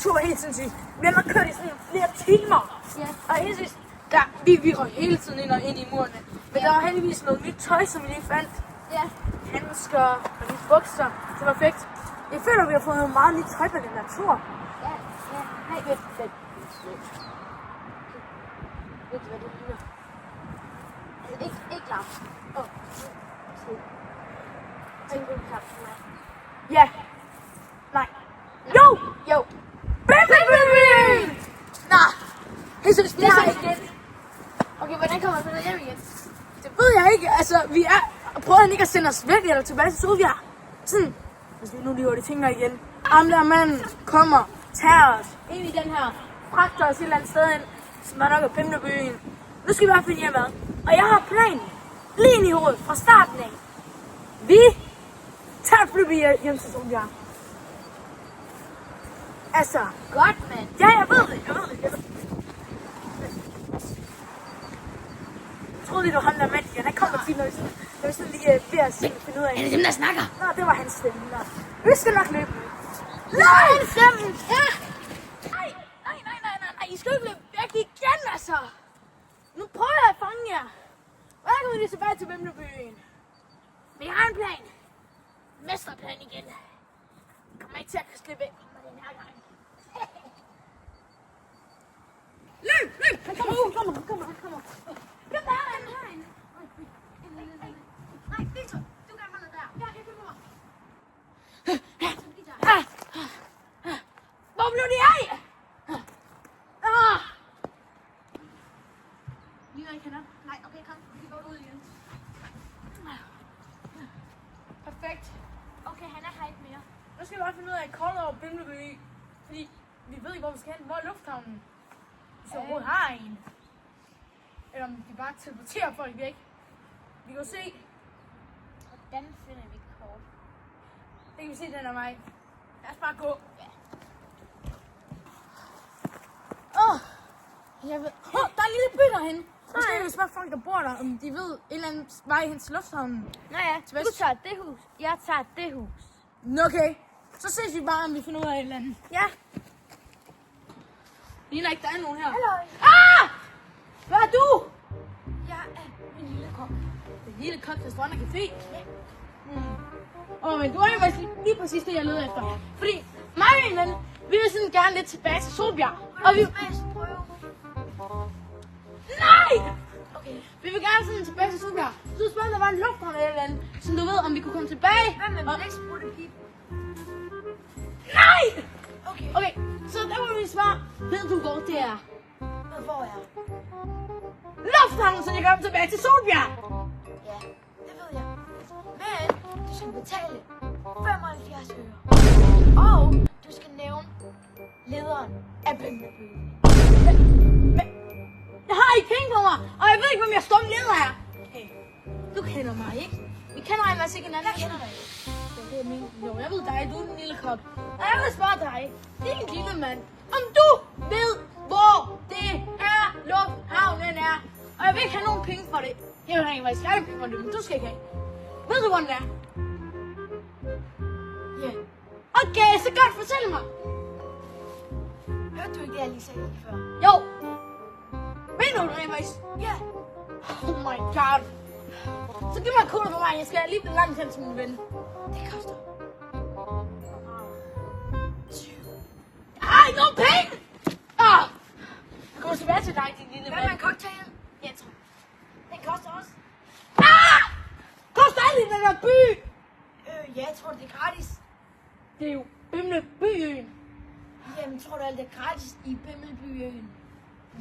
tur var helt sindssygt. Vi har kørt i sådan flere timer. Ja. Og helt sidst, vi røg hele tiden ind i murene. Men der var heldigvis noget nyt tøj, som vi lige fandt. Ja. Handsker og nye bukser. Det var perfekt. Jeg føler, vi har fået noget meget nyt tøj på den her tur. Ja. Nej, ved du, hvad det ligner? Altså, ikke klart. Tænk på klart for mig. Ja. Nej. Jo. Bim! Nå. Jeg synes, det er igen. Okay, hvordan kommer vi så hjem igen? Det ved jeg ikke. Altså, vi er... Prøver han ikke at sende os væk eller tilbage til Sofia? Sådan. Hvis vi nu lige hurtigt tænker igen. Ham der mand kommer, tager os ind i den her, fragter os et eller andet sted hen, som er nok af Bimlebyen. Nu skal vi bare finde hjemme. Og jeg har planen lige ind i hovedet fra starten af. Vi tager flyet hjem til Sofia. Altså, Godt, mand. ja, jeg ved det. Jeg troede lige, det var ham der mand igen. Han kommer til, når vi sådan lige ved at finde ud af. Er det dem, der snakker? Nå, det var hans stemme. Nå. Vi skal nok løbe. Nej, stemmen! Ja! Nej. I skal ikke løbe væk igen, altså. Nu prøver jeg at fange jer. Hvordan kommer vi lige tilbage til Bimlebyen? Men jeg har en plan. Mesterplan igen. Jeg kommer ikke til at slippe væk fra mig den her gang. Løb! Han kommer. Kom der, han. Nej, Victor, du kan holde der. Ja, jeg kommer. Hvor blev de af? Ligner ikke hende? Nej, okay, kom. Vi går ud igen. Perfekt. Okay, han er her ikke mere. Nu skal vi bare finde ud af kort over Bimleby. Fordi vi ved ikke, hvor vi skal hen. Hvor er lufthavnen? Hvis vi overhovedet har en. Eller om de bare teleporterer folk væk. Vi kan se. Hvordan finder vi kort? Det kan vi se, den er mig. Lad os bare gå. Ja. Jeg ved. Der er en lille by derhen. Måske hvis bare folk, der bor der, om de ved en eller anden vej hen til lufthavnen. Nå ja, du tager det hus. Jeg tager det hus. Okay. Så ses vi bare, om vi finder ud af et eller andet. Ja. Ligner ikke, der er nogen her. Hallo. Hvad er du? Jeg er en lille kok. Den lille kok, der står café. Men du er jo faktisk lige præcis det, jeg leder efter. Fordi mig og en ven, vi vil sådan gerne lidt tilbage til Solbjerg. Og vi... Nej! Okay. Vi vil gerne sådan tilbage til Solbjerg. Så spørger der var en lufthavn eller et eller andet, så du ved, om vi kunne komme tilbage. Hvad med Og- blæksprutte pip? Nej! Okay. Okay, så der var vi svar. Ved du, hvor det er? Hvor er jeg? Lufthavnen, så jeg kommer tilbage til Solbjerg. Ja, det ved jeg. Men du skal betale 75 øre. Og du skal nævne lederen af Bimlebyen. Jeg har ikke penge på mig, og jeg ved ikke, hvem jeg står leder her. Hey, du kender mig, ikke? Vi kender ellers ikke hinanden. Jeg kender dig ikke. Det er min... Jo, jeg ved dig, du er den lille kop. Og jeg vil spørge dig, din lille mand, om du ved, hvor det er lufthavnen er. Og jeg vil ikke have nogen penge for det. Jeg vil have faktisk penge for det, men du skal ikke have. Ved du, hvor den er? Ja. Okay, så godt, fortæl mig. Hørte du ikke det, jeg lige sagde lige før? Jo. Mener du det, faktisk? Ja. Oh my god. Så giv mig koden for mig, jeg skal lige blive langt hen til min ven. Det koster. Jeg har ikke nogen penge! Jeg kommer tilbage til dig, din lille Hvad mand. med en cocktail? Jeg tror. Den koster også. Koster alt i den der by! Ja, jeg tror, det er gratis. Det er jo Bimlebyen. Jamen, tror du, alt er gratis i Bimlebyen?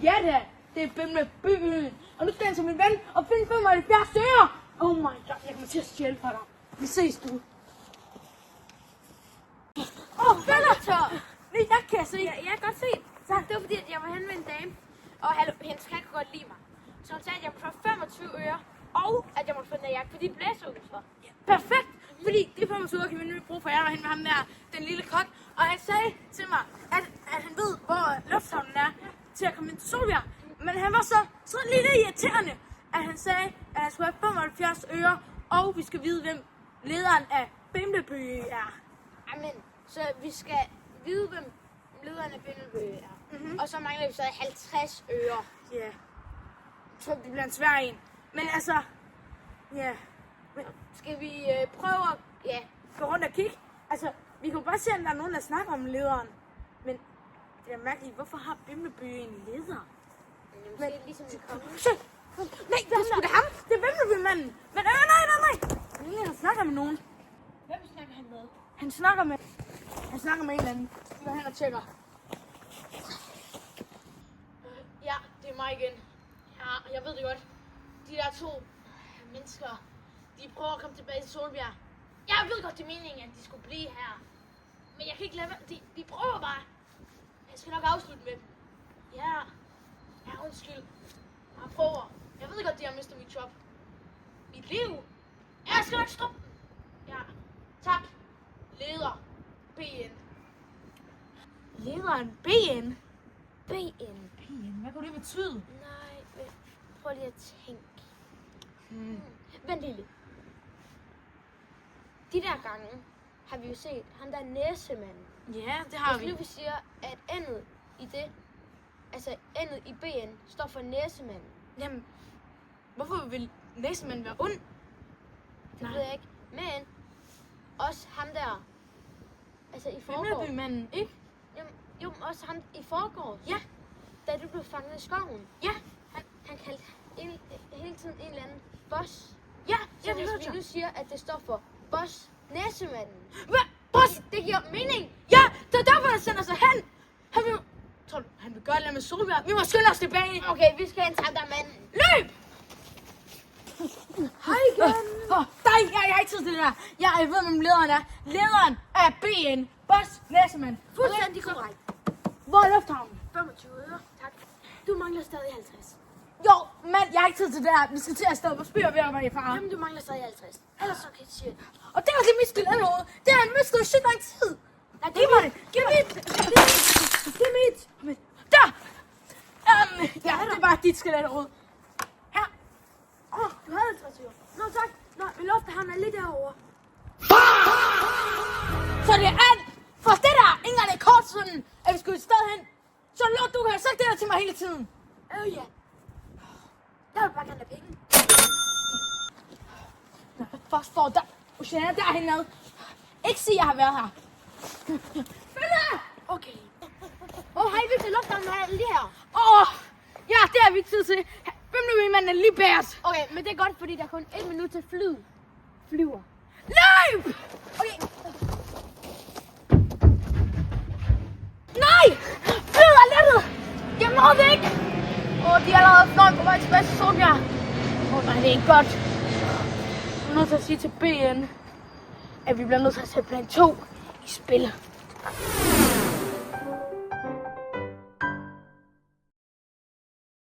Ja da, det er Bimlebyen. Og nu skal jeg til min ven og finde 75 øre. Oh my god, jeg kommer til at stjæle fra dig. Vi ses, du. Fælder! Nej, der kan jeg se. Jeg kan godt se. Så det var fordi, at jeg var henne med en dame. Og hendes kat kunne godt lide mig. Så hun sagde, at jeg måtte få 25 øre. Og at jeg måtte få den her jakke, fordi det blæser udenfor. Perfekt, fordi det 25 øre kan vi nemlig bruge, for jeg var henne med ham der, den lille kok. Og han sagde til mig, at han ved, hvor lufthavnen er til at komme ind til Solbjerg. Men han var så lidt irriterende, at han sagde, at han skulle have 75 øre, og vi skal vide, hvem lederen af Bimleby er. Amen. Så vi skal vide, hvem lederen af Bimmelby er. Og så mangler vi så 50 øre. Ja. Jeg tror, det bliver en svær en. Men altså... Ja. Men Skal vi prøve at gå rundt og kigge. Altså, vi kan jo bare se, at der er nogen, der snakker om lederen. Men det er mærkeligt. Hvorfor har Bimmelby en leder? måske ligesom en konge. Se! Nej, det er sgu da ham! Det er Bimmelby-manden! Men nej! Han snakker med nogen. Hvem snakker han med? Han snakker med en eller anden. Vi går hen og tjekker. Ja, det er mig igen. Ja, jeg ved det godt. De der to mennesker, de prøver at komme tilbage til Solbjerg. Jeg ved godt, det er meningen, at de skulle blive her. Men jeg kan ikke lade være. De prøver bare. Jeg skal nok afslutte med dem. Ja, undskyld. Jeg prøver. Jeg ved godt, at jeg mister mit job. Mit liv. Jeg skal nok stoppe dem. Ja, tak. Leder. BN. Lederen BN? BN. BN? Hvad kunne det betyde? Nej, prøv lige at tænke. Vent lige. De der gange har vi jo set ham der næsemanden. Ja, det har Hvis nu vi siger, at N'et i det, altså N'et i BN, står for næsemanden. Jamen, hvorfor vil næsemanden være ond? Det ved jeg ikke. Men også ham der, altså i forgårs. Bimmelby-manden, ikke? Jamen, jo, men også ham i forgårs. Ja. Da du blev fanget i skoven. Ja. Han kaldte hele tiden en eller anden boss. Ja, Så det hvis hørte vi jeg. nu siger, at det står for boss næsemanden. Hvad? Boss! Det giver mening. Ja, det er derfor, han sender sig hen. Han vil... Tror du, han vil gøre det med Solbjerg? Vi må skynde os tilbage. Okay, vi skal hente ham der manden. Løb! Hej igen. Jeg har ikke tid til det der. Jeg ved, hvem lederen er. Lederen er BN. Boss, næsemand. Fuldstændig korrekt. Hvor er lufthavnen? 25 øre. Tak. Du mangler stadig 50. Jo, men jeg har ikke tid til det her. Vi skal til at stå på spyr ved at være i fare. Jamen, du mangler stadig 50. Ellers så kan jeg sige. Og det er også mit skyld allerede. Det har han mistet i sygt lang tid. Nej, Giv mig det. Giv mig det. Det er mit. Der! Ja, det er bare dit skelet råd. Her. Du havde 50 øre. Nå, tak. Nå, vi lofter ham er lidt derovre. Så det er alt for det der. Ikke engang et kort sådan, at vi skulle et sted hen. Så lort, du kan have sagt det der til mig hele tiden. Ja. Jeg vil bare gerne have penge. Først for der. Oceana derhen ad. Ikke sige, jeg har været her. Følg med! Okay. Hej, vi til lufthavnen er lige her. Ja, det har vi ikke tid til. Bimmelby-manden er lige bag os. Okay, men det er godt, fordi der er kun 1 minut til flyet flyver. Løb! Okay. Nej! Flyet er lettet! Jeg når det ikke! De er allerede fløjet på vej tilbage til Solbjerg. Nej, det er ikke godt. Jeg er nødt til at sige til BN, at vi bliver nødt til at sætte plan 2 i spil.